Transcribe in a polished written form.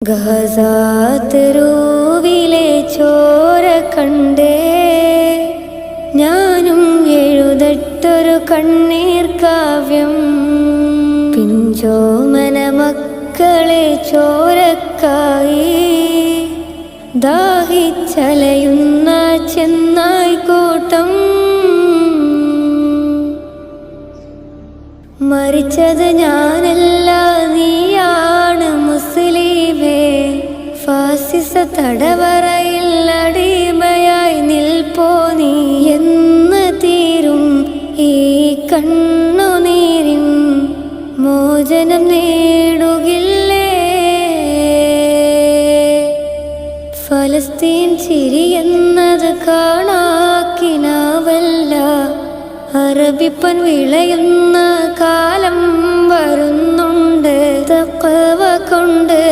ഗഹസാത്തരൂവിലെ ചോര കണ്ടേ ഞാനും എഴുതട്ടൊരു കണ്ണീർ കാവ്യം. പിഞ്ചോമന മക്കളെ ചോരക്കായി ദാഹിച്ചലയുന്ന ചെന്നായ്ക്കൂട്ടം. മരിച്ചത് ഞാനല്ല, നീയാണ് മുസ്ലിമേ. ഫാസിസ തടവറയിൽ അടിമയായി നിൽപ്പോ നീ. എന്ന് തീരും ഈ കണ്ണുനീരിൻ മോചനം നേടുകില്ലേ? ഫലസ്തീൻ ചിരിയെന്നത് കാണാക്കിനാവല്ല, അറബിപ്പൻ വിളയുന്ന കാലം വരുന്നുണ്ട് തഖ്വ കൊണ്ട്.